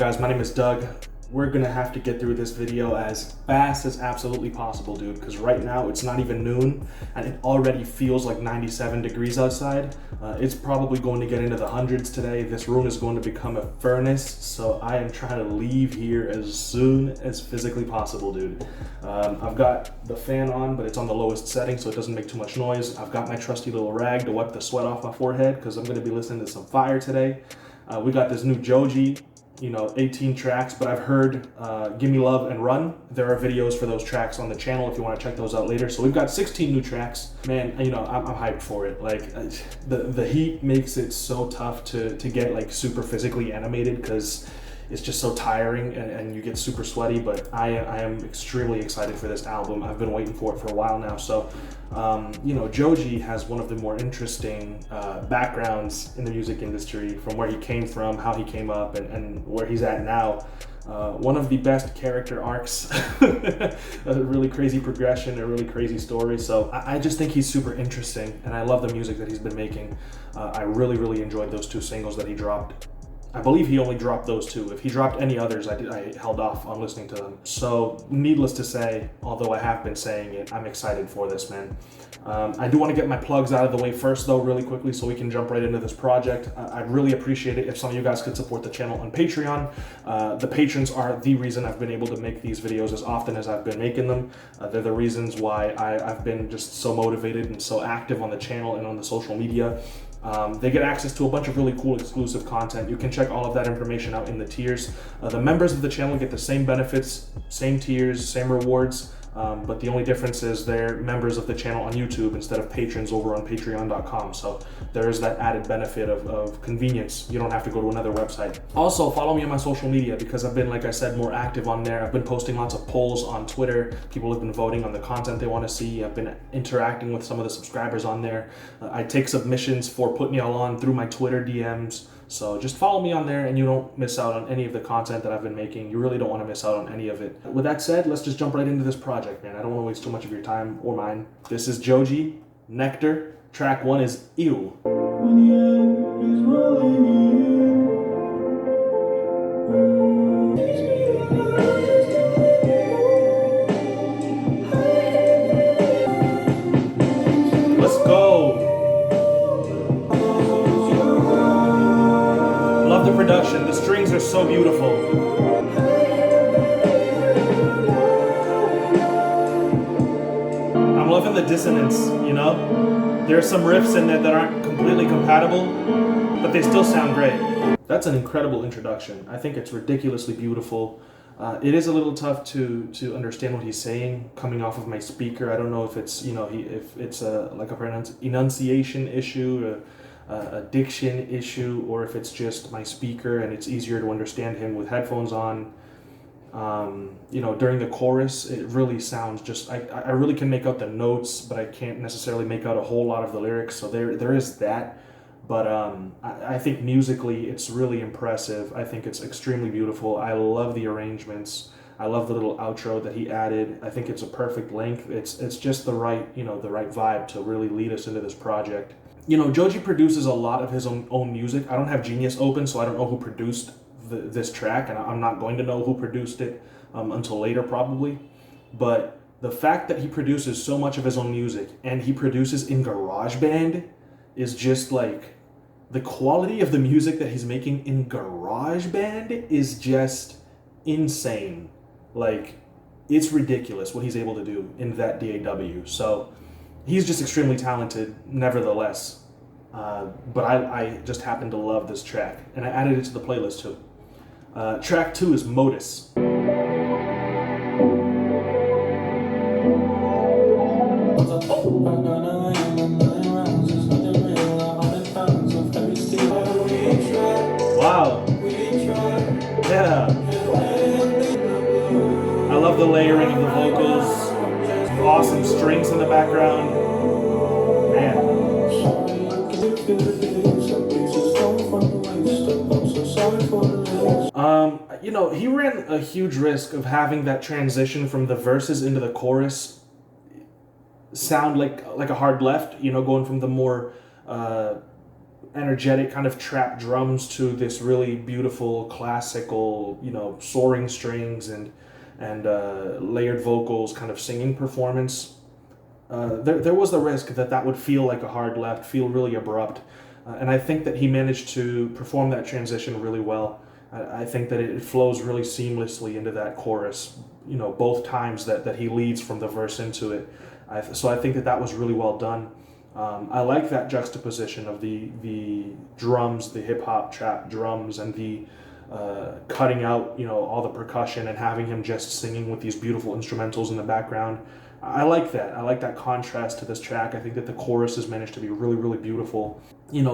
guys, my name is Doug. We're gonna have to get through this video as fast as absolutely possible, dude, because right now it's not even noon and it already feels like 97 degrees outside. It's probably going to get into the hundreds today. This room is going to become a furnace, so I am trying to leave here as soon as physically possible, dude. I've got the fan on, but it's on the lowest setting so it doesn't make too much noise. I've got my trusty little rag to wipe the sweat off my forehead because I'm gonna be listening to some fire today. We got this new Joji, 18 tracks, but I've heard Give Me Love and Run. There are videos for those tracks on the channel if you want to check those out later. So we've got 16 new tracks. Man, I'm hyped for it. Like, the heat makes it so tough to get like super physically animated because it's just so tiring and you get super sweaty, but I am extremely excited for this album. I've been waiting for it for a while now. So, Joji has one of the more interesting backgrounds in the music industry, from where he came from, how he came up, and where he's at now. One of the best character arcs, a really crazy progression, a really crazy story. So I just think he's super interesting, and I love the music that he's been making. I really enjoyed those two singles that he dropped. I believe he only dropped those two. If he dropped any others, I held off on listening to them. So needless to say, although I have been saying it, I'm excited for this, man. I do want to get my plugs out of the way first, though, really quickly, so we can jump right into this project. I'd really appreciate it if some of you guys could support the channel on Patreon. The patrons are the reason I've been able to make these videos as often as I've been making them. They're the reasons why I've been just so motivated and so active on the channel and on the social media. They get access to a bunch of really cool exclusive content. You can check all of that information out in the tiers. The members of the channel get the same benefits, same tiers, same rewards, but the only difference is they're members of the channel on YouTube instead of patrons over on patreon.com. So there is that added benefit of convenience. You don't have to go to another website. Also, follow me on my social media because I've been, like I said, more active on there. I've been posting lots of polls on Twitter. People have been voting on the content they want to see. I've been interacting with some of the subscribers on there. I take submissions for putting y'all on through my Twitter DMs. So just follow me on there and you don't miss out on any of the content that I've been making. You really don't want to miss out on any of it. With that said, let's just jump right into this project, man. I don't want to waste too much of your time or mine. This is Joji, Nectar. Track 1 is Ew. Let's go. Love the production. The strings are so beautiful. I'm loving the dissonance, There are some riffs in there that aren't completely compatible, but they still sound great. That's an incredible introduction. I think it's ridiculously beautiful. It is a little tough to understand what he's saying coming off of my speaker. I don't know if it's, if it's like a enunciation issue, a diction issue, or if it's just my speaker and it's easier to understand him with headphones on. During the chorus, it really sounds just, I really can make out the notes, but I can't necessarily make out a whole lot of the lyrics, so there is that. But I think musically it's really impressive. I think it's extremely beautiful. I love the arrangements. I love the little outro that he added. I think it's a perfect length. It's just the right, the right vibe to really lead us into this project. Joji produces a lot of his own music. I don't have Genius open, so I don't know who produced this track, and I'm not going to know who produced it until later probably. But the fact that he produces so much of his own music and he produces in GarageBand is just like, the quality of the music that he's making in GarageBand is just insane. Like, it's ridiculous what he's able to do in that DAW. So he's just extremely talented nevertheless. But I just happen to love this track, and I added it to the playlist too. Track 2 is Modus. Wow. Yeah. I love the layering of the vocals. Awesome strings in the background. Man. He ran a huge risk of having that transition from the verses into the chorus sound like a hard left, going from the more energetic kind of trap drums to this really beautiful classical, soaring strings and layered vocals kind of singing performance. There was the risk that would feel like a hard left, feel really abrupt. And I think that he managed to perform that transition really well. I think that it flows really seamlessly into that chorus, both times that he leads from the verse into it. So I think that was really well done. I like that juxtaposition of the drums, the hip hop trap drums, and the cutting out, all the percussion and having him just singing with these beautiful instrumentals in the background. I like that. I like that contrast to this track. I think that the chorus has managed to be really, really beautiful.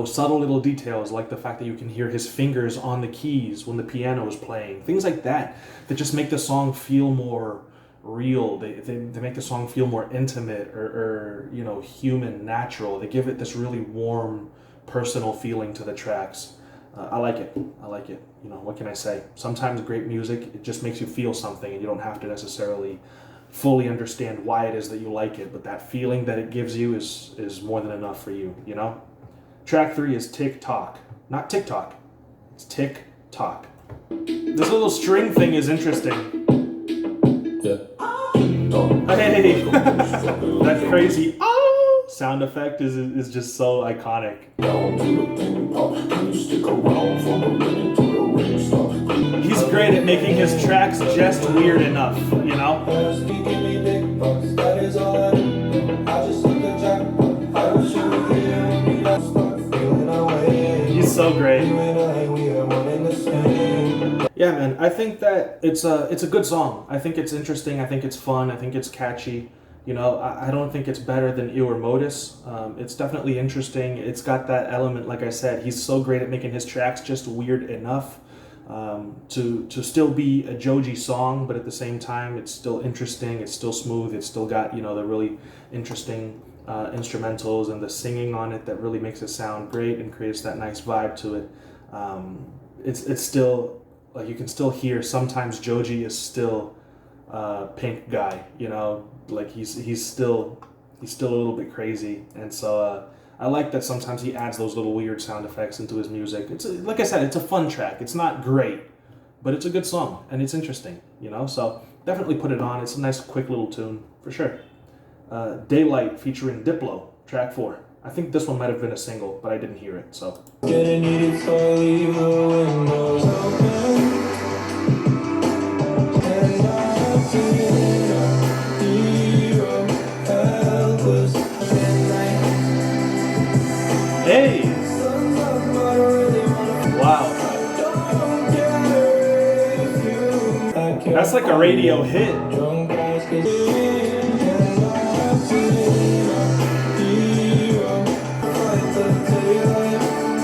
Subtle little details like the fact that you can hear his fingers on the keys when the piano is playing. Things like that just make the song feel more real. They make the song feel more intimate or human, natural. They give it this really warm, personal feeling to the tracks. I like it. What can I say? Sometimes great music, it just makes you feel something, and you don't have to necessarily fully understand why it is that you like it, but that feeling that it gives you is more than enough for you, Track 3 is Tock. Not TikTok. It's Tock. This little string thing is interesting. Yeah. Hey, that crazy sound effect is just so iconic. He's great at making his tracks just weird enough, He's so great. Yeah, man, I think that it's a good song. I think it's interesting. I think it's fun. I think it's catchy. I don't think it's better than Ew or Modus. It's definitely interesting. It's got that element, like I said. He's so great at making his tracks just weird enough to still be a Joji song, but at the same time, it's still interesting. It's still smooth. It's still got, the really interesting instrumentals and the singing on it that really makes it sound great and creates that nice vibe to it. It's still, like, you can still hear sometimes Joji is still Pink guy, like he's still a little bit crazy, and so I like that sometimes he adds those little weird sound effects into his music. Like I said, it's a fun track. It's not great, but it's a good song and it's interesting, So definitely put it on. It's a nice, quick little tune for sure. Daylight featuring Diplo, track 4. I think this one might have been a single, but I didn't hear it. So. Hey! Wow. That's like a radio hit.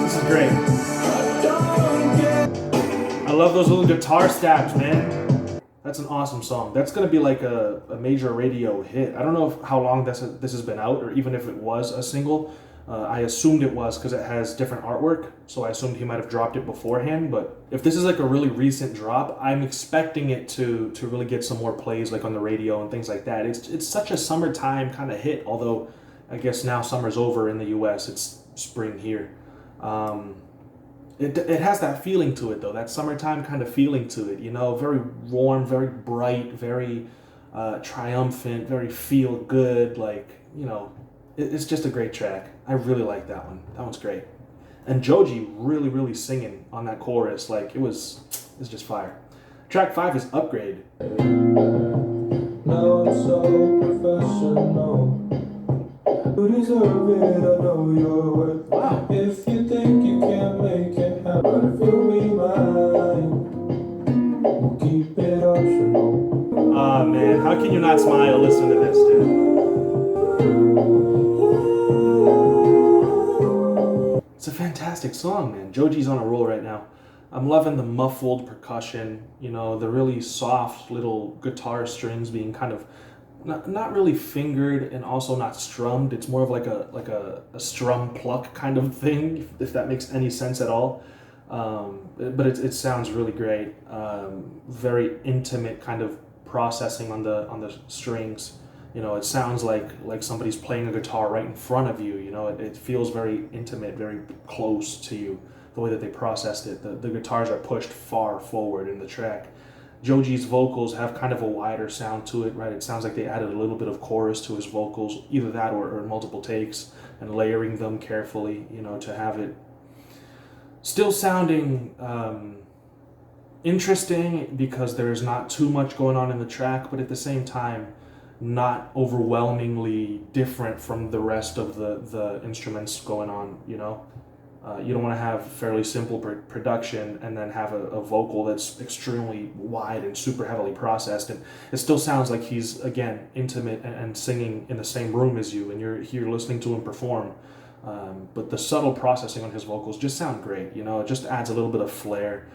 This is great. I love those little guitar stabs, man. That's an awesome song. That's gonna be like a major radio hit. I don't know how long this has been out, or even if it was a single. I assumed it was because it has different artwork, so I assumed he might have dropped it beforehand. But if this is like a really recent drop, I'm expecting it to really get some more plays, like on the radio and things like that. It's such a summertime kind of hit, although I guess now summer's over in the US. It's spring here. It has that feeling to it, though, that summertime kind of feeling to it, very warm, very bright, very triumphant, very feel good, like, it's just a great track. I really like that one. That one's great. And Joji really, really singing on that chorus, like, it's just fire. Track 5 is Upgrade. Now I'm so professional. You deserve it, I know you're worth it. Wow. If you think you can make it happen, but if you'll be mine, we'll keep it optional. Oh man, how can you not smile listening to this, dude? It's a fantastic song, man. Joji's on a roll right now. I'm loving the muffled percussion, the really soft little guitar strings being kind of not really fingered and also not strummed. It's more of like a strum pluck kind of thing, if that makes any sense at all. But it sounds really great. Very intimate kind of processing on the strings. You know, it sounds like somebody's playing a guitar right in front of you. You know, it feels very intimate, very close to you. The way that they processed it, the guitars are pushed far forward in the track. Joji's vocals have kind of a wider sound to it, right? It sounds like they added a little bit of chorus to his vocals, either that or multiple takes, and layering them carefully, you know, to have it still sounding interesting because there's not too much going on in the track, but at the same time, not overwhelmingly different from the rest of the instruments going on, you know? You don't want to have fairly simple production and then have a vocal that's extremely wide and super heavily processed, and it still sounds like he's, again, intimate and singing in the same room as you, and you're here listening to him perform. But the subtle processing on his vocals just sound great, you know? It just adds a little bit of flair,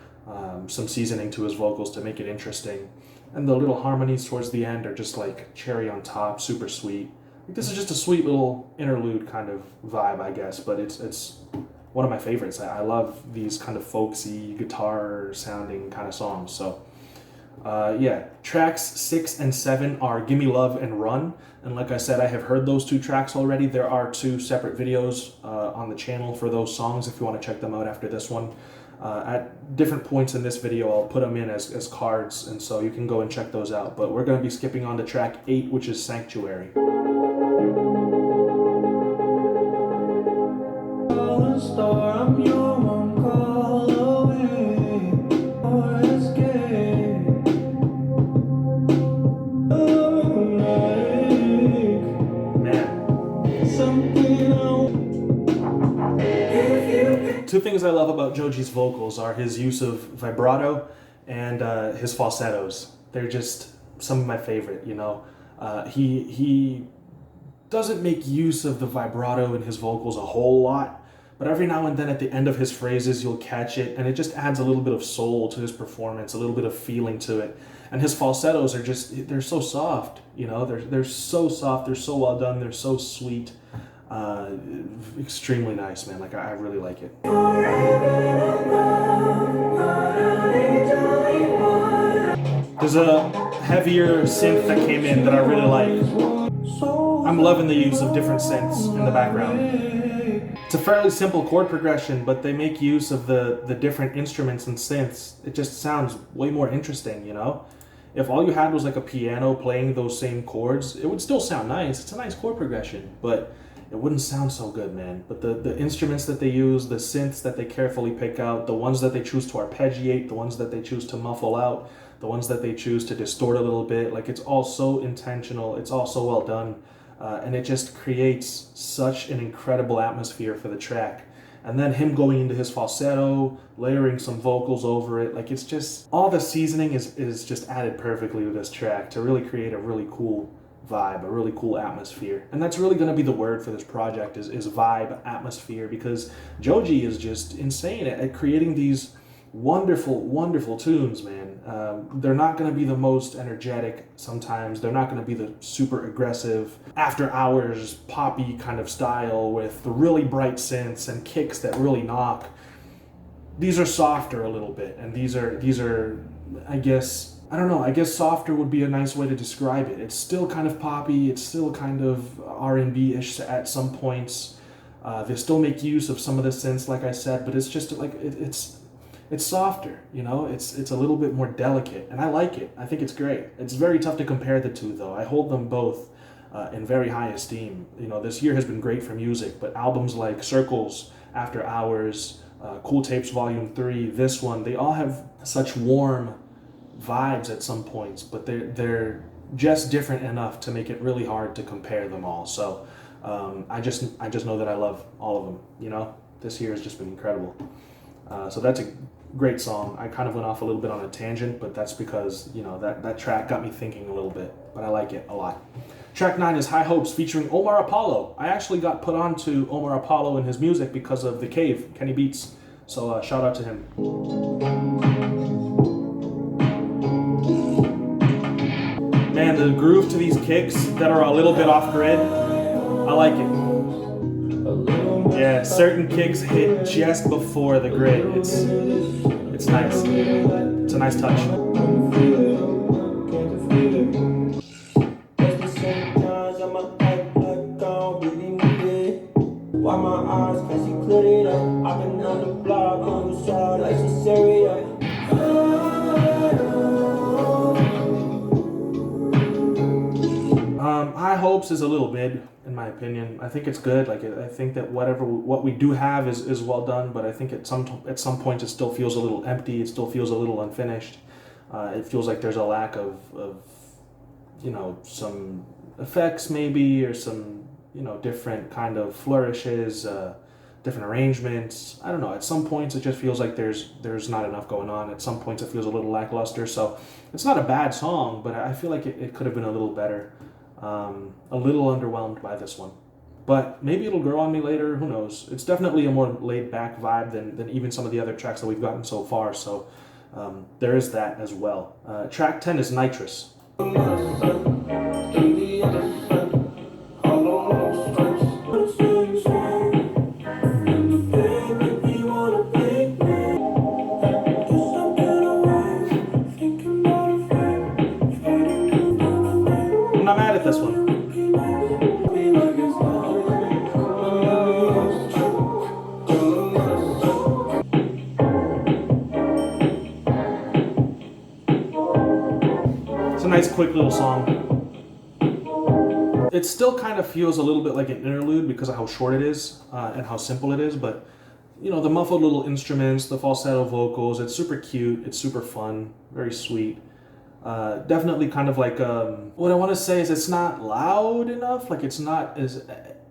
some seasoning to his vocals to make it interesting. And the little harmonies towards the end are just like cherry on top, super sweet. This is just a sweet little interlude kind of vibe, I guess, but it's one of my favorites. I love these kind of folksy, guitar sounding kind of songs. So yeah, tracks 6 and 7 are Gimme Love and Run. And like I said, I have heard those two tracks already. There are 2 separate videos on the channel for those songs if you want to check them out after this one. At different points in this video, I'll put them in as cards, and so you can go and check those out. But we're going to be skipping on to track 8, which is Sanctuary. I'm your one call away or escape. Man. Something Two things I love about Joji's vocals are his use of vibrato and his falsettos. They're just some of my favorite, you know. He doesn't make use of the vibrato in his vocals a whole lot, but every now and then at the end of his phrases you'll catch it, and it just adds a little bit of soul to his performance, a little bit of feeling to it. And his falsettos are just, they're so soft, you know, they're so soft, they're so well done, they're so sweet. Extremely nice, man. Like, I really like it. There's a heavier synth that came in that I really like. I'm loving the use of different synths in the background. It's a fairly simple chord progression, but they make use of the different instruments and synths. It just sounds way more interesting, you know? If all you had was like a piano playing those same chords, it would still sound nice. It's a nice chord progression, but it wouldn't sound so good, man. But the instruments that they use, the synths that they carefully pick out, the ones that they choose to arpeggiate, the ones that they choose to muffle out, the ones that they choose to distort a little bit, like, it's all so intentional, it's all so well done, and it just creates such an incredible atmosphere for the track. And then him going into his falsetto, layering some vocals over it, like, it's just, all the seasoning is just added perfectly to this track to really create a really cool vibe, a really cool atmosphere. And that's really going to be the word for this project is vibe, atmosphere, because Joji is just insane at creating these wonderful, wonderful tunes, man. They're not going to be the most energetic sometimes. They're not going to be the super aggressive, after hours, poppy kind of style with the really bright synths and kicks that really knock. These are softer a little bit, and these are, I guess, I don't know, I guess softer would be a nice way to describe it. It's still kind of poppy, it's still kind of R&B-ish at some points. They still make use of some of the synths, like I said, but it's just like, it's softer, you know? It's a little bit more delicate, and I like it. I think it's great. It's very tough to compare the two, though. I hold them both in very high esteem. You know, this year has been great for music, but albums like Circles, After Hours, Cool Tapes Volume 3, this one, they all have such warm vibes at some points, but they're just different enough to make it really hard to compare them all. So I just know that I love all of them, you know? This year has just been incredible. So that's a great song. I kind of went off a little bit on a tangent, but that's because, you know, that track got me thinking a little bit, but I like it a lot. Track 9 is High Hopes featuring Omar Apollo. I actually got put on to Omar Apollo and his music because of The Cave, Kenny Beats. So shout out to him. Man, the groove to these kicks that are a little bit off grid, I like it. Yeah, certain kicks hit just before the grid. It's nice. It's a nice touch. bars, cause he cleared it up. I've been on the block, on the side, like Caesarea. High Hopes is a little mid, in my opinion. I think it's good. Like, I think that what we do have is well done, but I think at some point it still feels a little empty. It still feels a little unfinished. It feels like there's a lack of some effects maybe, or some different kind of flourishes, different arrangements. I don't know. At some points it just feels like there's not enough going on. At some points it feels a little lackluster. So it's not a bad song, but I feel like it could have been a little better. A little underwhelmed by this one, but maybe it'll grow on me later. Who knows? It's definitely a more laid back vibe than even some of the other tracks that we've gotten so far. So there is that as well. Track 10 is Nitrous. I'm not mad at this one. It's a nice quick little song. It still kind of feels a little bit like an interlude because of how short it is and how simple it is, but the muffled little instruments, the falsetto vocals, it's super cute, it's super fun, very sweet. Definitely kind of like, what I want to say is it's not loud enough, like it's not as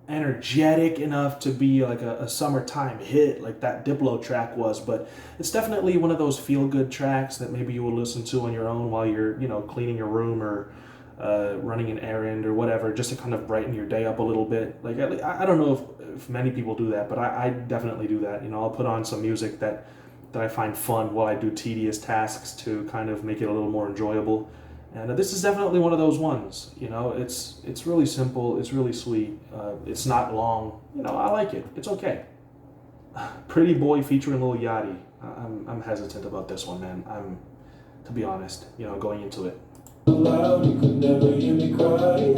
energetic enough to be like a summertime hit like that Diplo track was, but it's definitely one of those feel-good tracks that maybe you will listen to on your own while you're, cleaning your room or running an errand or whatever, just to kind of brighten your day up a little bit. Like, I don't know if many people do that, but I definitely do that. I'll put on some music that I find fun while I do tedious tasks to kind of make it a little more enjoyable. And this is definitely one of those ones. It's really simple, it's really sweet, it's not long. I like it. It's okay. Pretty Boy featuring Lil Yachty. I'm hesitant about this one, man. To be honest, going into it. Loud, you could never hear me cry.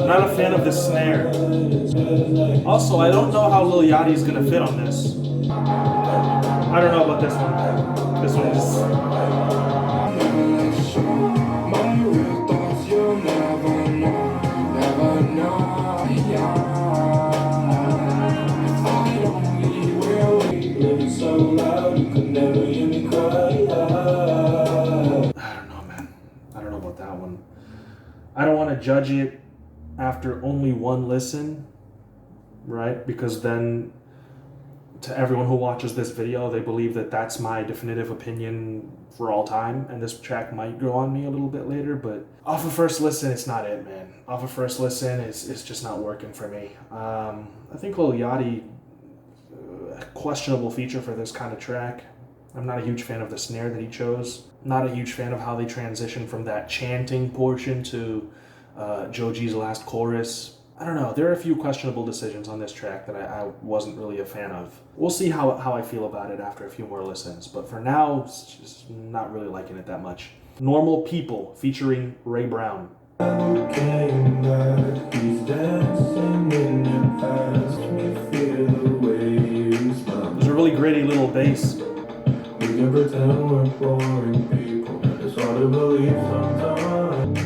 Not a fan of the snare. Also, I don't know how Lil Yachty's gonna fit on this. I don't know about this one. This one is... So loud, you could never hear me cry. I don't know, man. I don't know about that one. I don't want to judge it after only one listen, right? Because then to everyone who watches this video, they believe that that's my definitive opinion for all time, and this track might grow on me a little bit later, but off of first listen, it's not it, man. Off of first listen, it's just not working for me. I think Lil Yachty, questionable feature for this kind of track. I'm not a huge fan of the snare that he chose. Not a huge fan of how they transition from that chanting portion to Joji's last chorus. I don't know, there are a few questionable decisions on this track that I wasn't really a fan of. We'll see how I feel about it after a few more listens, but for now, it's just not really liking it that much. Normal People featuring Ray Brown. Came back, he's dancing in your past. Me feel the way you smile. There's a really gritty little bass. We can pretend we're boring people. It's hard to believe sometimes.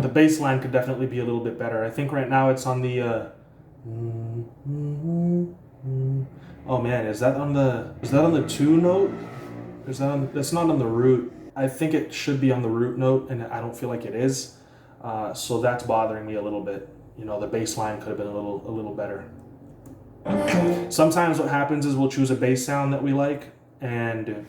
The bass line could definitely be a little bit better. I think right now it's on the oh man, is that on the 2 note? That's not on the root. I think it should be on the root note, and I don't feel like it is. So that's bothering me a little bit. The bass line could have been a little better. Sometimes what happens is we'll choose a bass sound that we like, and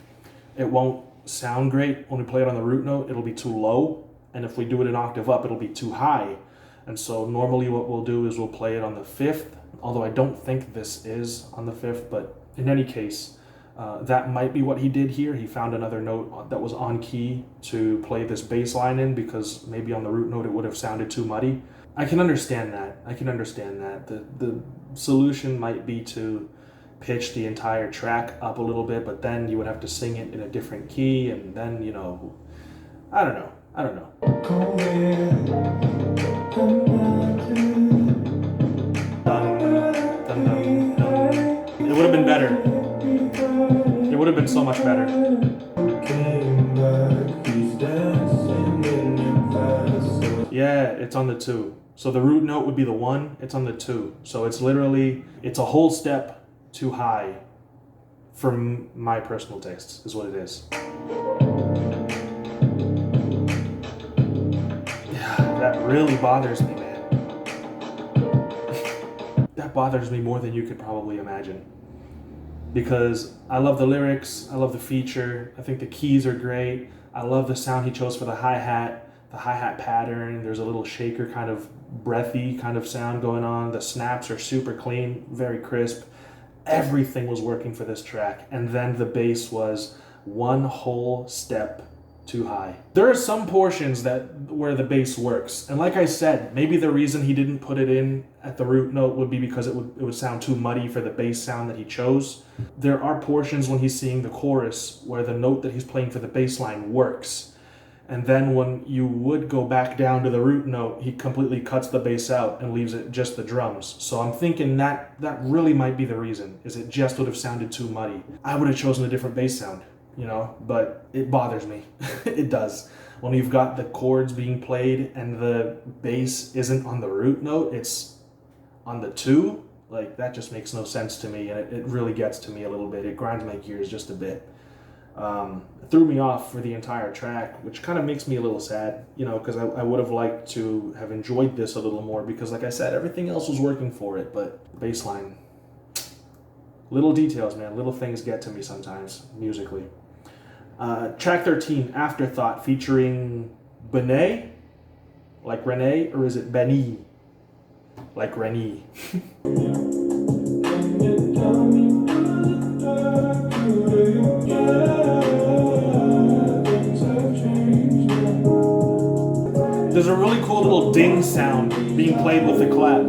it won't sound great when we play it on the root note. It'll be too low, and if we do it an octave up, it'll be too high. And so normally what we'll do is we'll play it on the 5th, although I don't think this is on the 5th, but in any case, that might be what he did here. He found another note that was on key to play this bass line in, because maybe on the root note it would have sounded too muddy. I can understand that. The solution might be to pitch the entire track up a little bit, but then you would have to sing it in a different key, and then, I don't know. I don't know. Dun, dun, dun. It would have been better. It would have been so much better. Yeah, it's on the 2. So the root note would be the 1, it's on the 2. So it's literally, it's a whole step too high for my personal tastes, is what it is. Yeah, that really bothers me, man. That bothers me more than you could probably imagine. Because I love the lyrics, I love the feature, I think the keys are great, I love the sound he chose for the hi-hat pattern. There's a little shaker kind of breathy kind of sound going on. The snaps are super clean, very crisp. Everything was working for this track, and then the bass was one whole step too high. There are some portions where the bass works, and like I said, maybe the reason he didn't put it in at the root note would be because it would sound too muddy for the bass sound that he chose. There are portions when he's singing the chorus where the note that he's playing for the bass line works, and then when you would go back down to the root note, he completely cuts the bass out and leaves it just the drums. So I'm thinking that really might be the reason, is it just would have sounded too muddy. I would have chosen a different bass sound, you know, but it bothers me. It does. When you've got the chords being played and the bass isn't on the root note, it's on the 2, like that just makes no sense to me, and it really gets to me a little bit. It grinds my gears just a bit. It threw me off for the entire track, which kind of makes me a little sad, you know, because I would have liked to have enjoyed this a little more, because like I said, everything else was working for it, but the bass line, little details, man, little things get to me sometimes, musically. Track 13, Afterthought, featuring Benet, like Renee, or is it Benny, like Renee? There's a really cool little ding sound being played with the clap.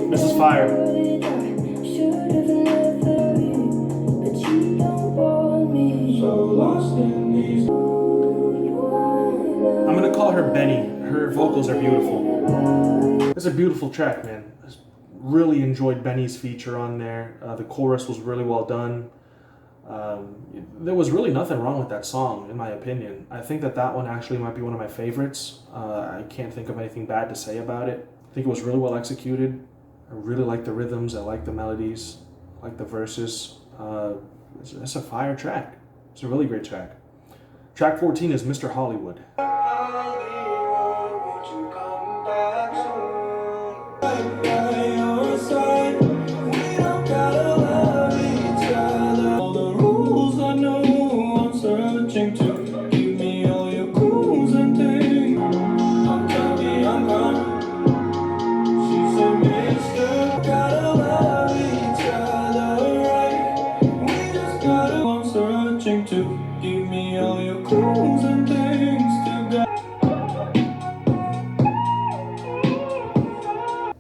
This is fire. I'm gonna call her Benny. Her vocals are beautiful. It's a beautiful track, man. Really enjoyed Benny's feature on there. The chorus was really well done. There was really nothing wrong with that song, in my opinion. I think that one actually might be one of my favorites. I can't think of anything bad to say about it. I think it was really well executed. I really like the rhythms, I like the melodies, I like the verses. It's a fire track. It's a really great track. Track 14 is Mr. Hollywood.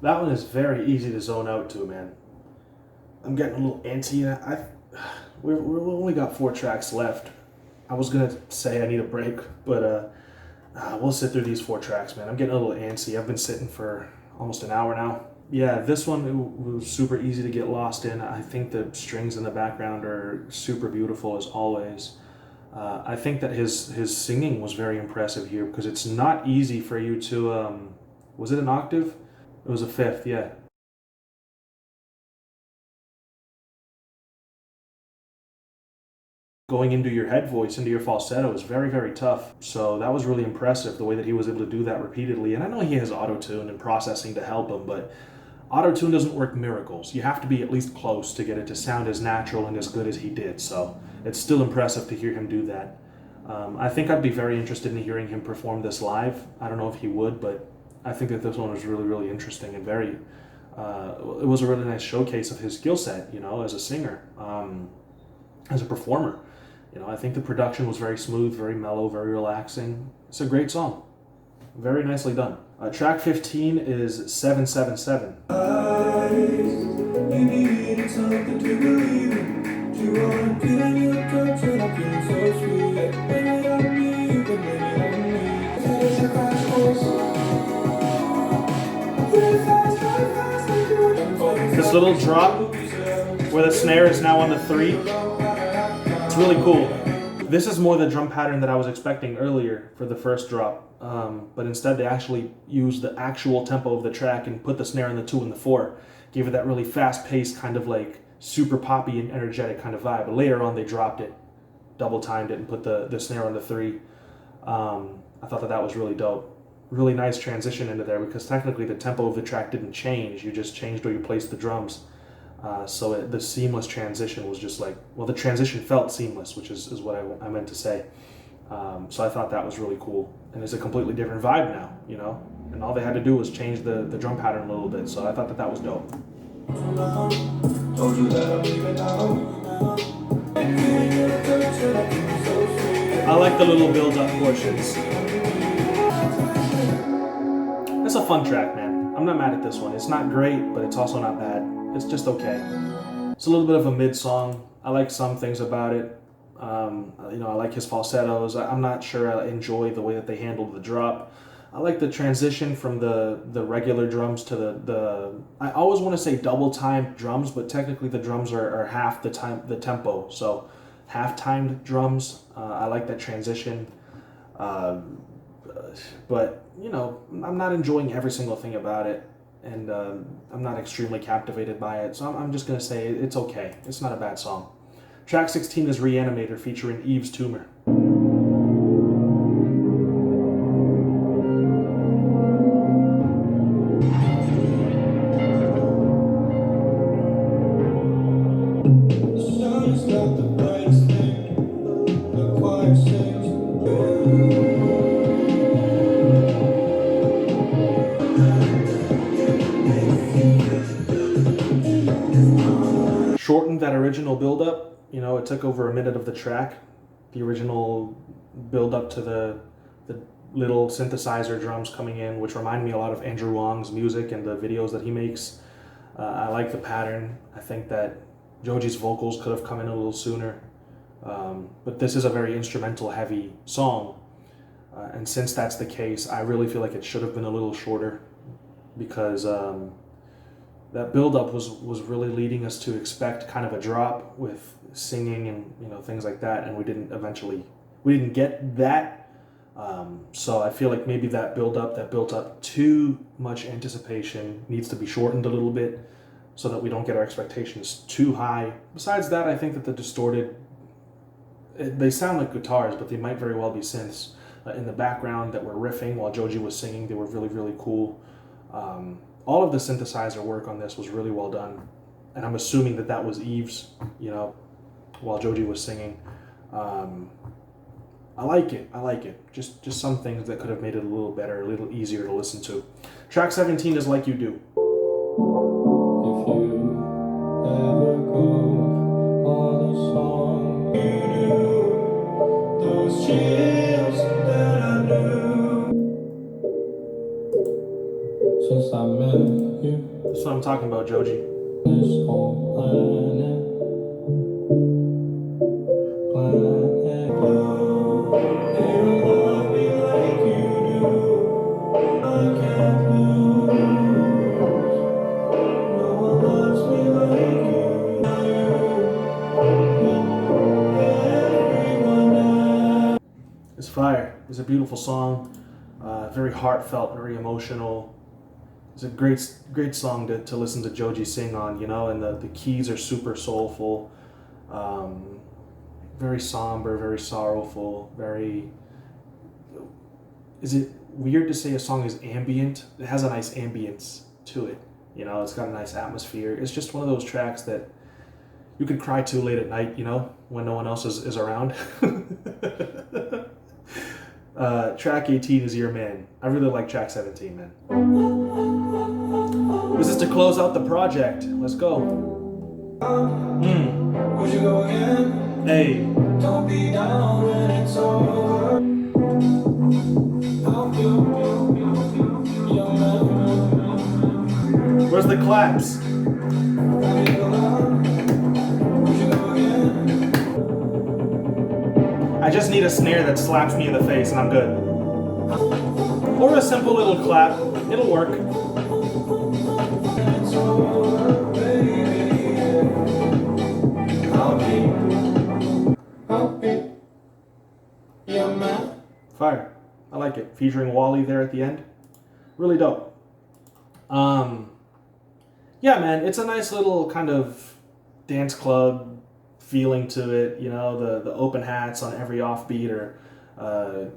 That one is very easy to zone out to, man. I'm getting a little antsy. We've only got 4 tracks left. I was gonna say I need a break, but we'll sit through these 4 tracks, man. I'm getting a little antsy. I've been sitting for almost an hour now. Yeah, this one it was super easy to get lost in. I think the strings in the background are super beautiful as always. I think that his singing was very impressive here, because it's not easy for you to, was it an octave? It was a 5th, yeah. Going into your head voice, into your falsetto is very, very tough. So that was really impressive, the way that he was able to do that repeatedly. And I know he has auto-tune and processing to help him, but auto-tune doesn't work miracles. You have to be at least close to get it to sound as natural and as good as he did. So it's still impressive to hear him do that. I think I'd be very interested in hearing him perform this live. I don't know if he would, but I think that this one was really, really interesting and very, it was a really nice showcase of his skill set, you know, as a singer, as a performer. You know, I think the production was very smooth, very mellow, very relaxing. It's a great song. Very nicely done. Track 15 is 777. This little drop where the snare is now on the 3, it's really cool. This is more the drum pattern that I was expecting earlier for the first drop, but instead they actually used the actual tempo of the track and put the snare on the 2 and the 4. Gave it that really fast-paced kind of like super poppy and energetic kind of vibe. But later on they dropped it, double timed it, and put the snare on the 3. I thought that was really dope. Really nice transition into there, because technically the tempo of the track didn't change. You just changed where you placed the drums. So the seamless transition was just like, well, the transition felt seamless, which is what I meant to say. So I thought that was really cool. And it's a completely different vibe now, you know? And all they had to do was change the drum pattern a little bit. So I thought that was dope. I like the little build-up portions. It's a fun track, man. I'm not mad at this one. It's not great, but it's also not bad. It's just okay. It's a little bit of a mid song. I like some things about it. You know, I like his falsettos. I'm not sure I enjoy the way that they handled the drop. I like the transition from the regular drums to the I always want to say double timed drums, but technically the drums are half the tempo. So half timed drums. I like that transition. But you know, I'm not enjoying every single thing about it, and I'm not extremely captivated by it. So I'm just gonna say it's okay. It's not a bad song. Track 16 is Reanimator featuring Yves Tumor. Shortened that original build-up. You know, it took over a minute of the track. The original build-up to the little synthesizer drums coming in, which remind me a lot of Andrew Wong's music and the videos that he makes. I like the pattern. I think that Joji's vocals could have come in a little sooner. But this is a very instrumental-heavy song. And since that's the case, I really feel like it should have been a little shorter, because that build-up was really leading us to expect kind of a drop with singing and, you know, things like that, and we didn't get that. So I feel like maybe that build-up that built up too much anticipation needs to be shortened a little bit, so that we don't get our expectations too high. Besides that, I think that the distorted, they sound like guitars, but they might very well be synths in the background that were riffing while Joji was singing. They were really, really cool. All of the synthesizer work on this was really well done, and I'm assuming that was Yves, you know, while Joji was singing. I like it. Just some things that could have made it a little better, a little easier to listen to. Track 17 is Like You Do. If you ever go on a song, you knew those chills that I knew since I met you. That's what I'm talking about, Joji. This whole planet blue. They don't love me like you do. I can't lose. No one loves me like you do. Everyone else. It's fire. It's a beautiful song. Very heartfelt, very emotional. It's a great song to listen to Joji sing on, you know, and the keys are super soulful. Very somber, very sorrowful, very... Is it weird to say a song is ambient? It has a nice ambience to it. You know, it's got a nice atmosphere. It's just one of those tracks that you could cry to late at night, you know, when no one else is around. Track 18 is Your Man. I really like track 17, man. This is to close out the project. Let's go. Would you go again? Hey. Don't be down when it's over. I'll feel you. the claps. I just need a snare that slaps me in the face and I'm good. Or a simple little clap, it'll work. Fire. I like it. Featuring Wally there at the end. Really dope. Yeah, man, it's a nice little kind of dance club feeling to it. You know, the open hats on every offbeat are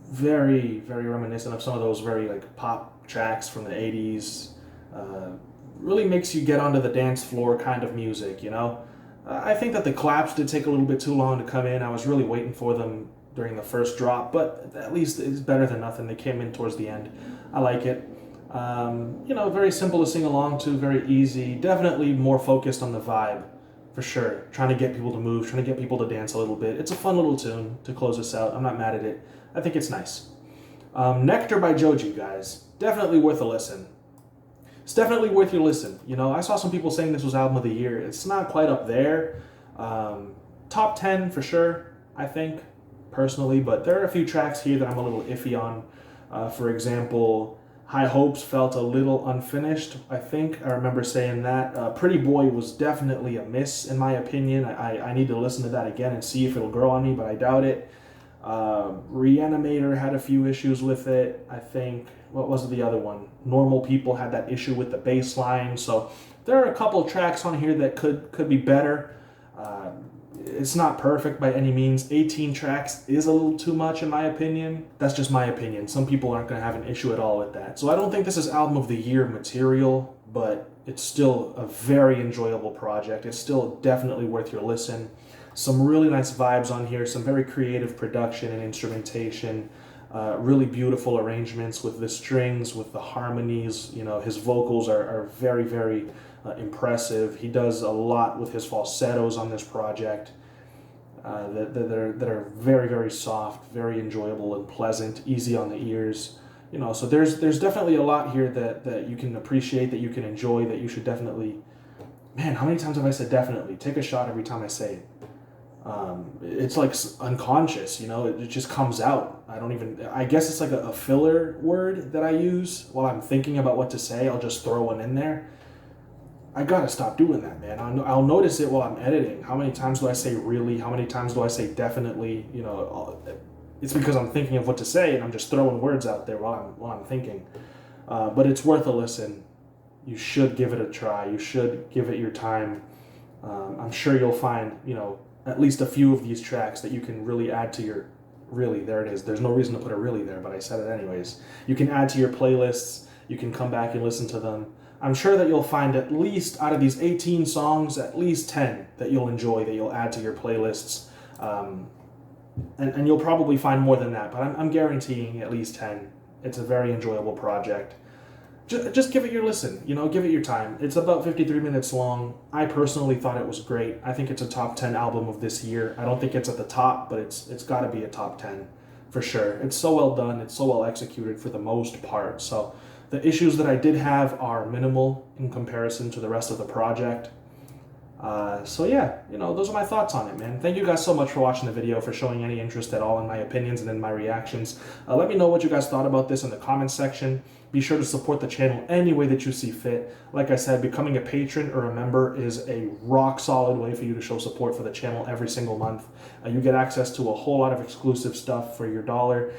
very, very reminiscent of some of those very like pop tracks from the 80s. Really makes you get onto the dance floor kind of music, you know? I think that the claps did take a little bit too long to come in. I was really waiting for them during the first drop, but at least it's better than nothing. They came in towards the end. I like it. You know, very simple to sing along to, very easy. Definitely more focused on the vibe, for sure. Trying to get people to move, trying to get people to dance a little bit. It's a fun little tune to close us out. I'm not mad at it. I think it's nice. Nectar by Joji, guys. Definitely worth a listen. It's definitely worth your listen. You know, I saw some people saying this was album of the year. It's not quite up there. Top 10 for sure, I think, personally. But there are a few tracks here that I'm a little iffy on. For example, High Hopes felt a little unfinished, I think. I remember saying that. Pretty Boy was definitely a miss, in my opinion. I need to listen to that again and see if it'll grow on me, but I doubt it. Reanimator had a few issues with it, I think. What was the other one? Normal People had that issue with the bass line. So there are a couple of tracks on here that could be better. It's not perfect by any means. 18 tracks is a little too much in my opinion. That's just my opinion. Some people aren't going to have an issue at all with that. So I don't think this is album of the year material, but it's still a very enjoyable project. It's still definitely worth your listen. Some really nice vibes on here, some very creative production and instrumentation, really beautiful arrangements with the strings, with the harmonies. You know, his vocals are very, very impressive. He does a lot with his falsettos on this project that are very, very soft, very enjoyable and pleasant, easy on the ears. You know, so there's definitely a lot here that you can appreciate, that you can enjoy, that you should definitely... Man, how many times have I said definitely? Take a shot every time I say it. It's like unconscious, you know, it just comes out. I guess it's like a filler word that I use while I'm thinking about what to say. I'll just throw one in there. I gotta stop doing that, man. I'll notice it while I'm editing. How many times do I say really? How many times do I say definitely? You know, it's because I'm thinking of what to say and I'm just throwing words out there while I'm thinking. But it's worth a listen. You should give it a try. You should give it your time. I'm sure you'll find, you know, at least a few of these tracks that you can really add to your... Really, there it is. There's no reason to put a really there, but I said it anyways. You can add to your playlists. You can come back and listen to them. I'm sure that you'll find at least, out of these 18 songs, at least 10 that you'll enjoy, that you'll add to your playlists. And you'll probably find more than that, but I'm guaranteeing at least 10. It's a very enjoyable project. Just give it your listen, you know, give it your time. It's about 53 minutes long. I personally thought it was great. I think it's a top 10 album of this year. I don't think it's at the top, but it's got to be a top 10 for sure. It's so well done. It's so well executed for the most part. So the issues that I did have are minimal in comparison to the rest of the project. So yeah, you know, those are my thoughts on it, man. Thank you guys so much for watching the video, for showing any interest at all in my opinions and in my reactions. Let me know what you guys thought about this in the comments section. Be sure to support the channel any way that you see fit. Like I said, becoming a patron or a member is a rock solid way for you to show support for the channel every single month. You get access to a whole lot of exclusive stuff for your dollar.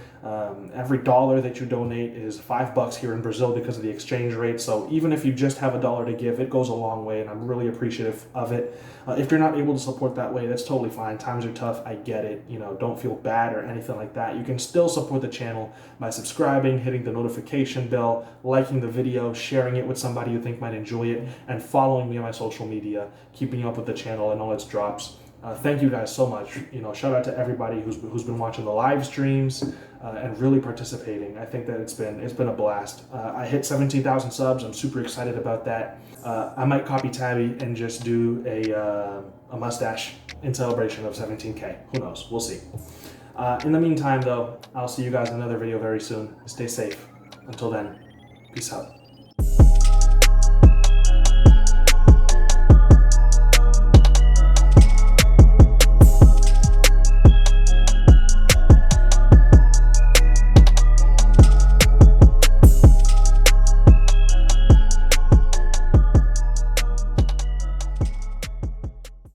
Every dollar that you donate is $5 here in Brazil because of the exchange rate. So even if you just have $1 to give, it goes a long way, and I'm really appreciative of it. If you're not able to support that way, that's totally fine. Times are tough. I get it. You know, don't feel bad or anything like that. You can still support the channel by subscribing, hitting the notification bell, liking the video, sharing it with somebody you think might enjoy it, and following me on my social media, keeping up with the channel and all its drops. Thank you guys so much. You know, shout out to everybody who's been watching the live streams and really participating. I think that it's been a blast. I hit 17,000 subs. I'm super excited about that. I might copy Tabby and just do a mustache in celebration of 17K. Who knows? We'll see. In the meantime, though, I'll see you guys in another video very soon. Stay safe. Until then, peace out.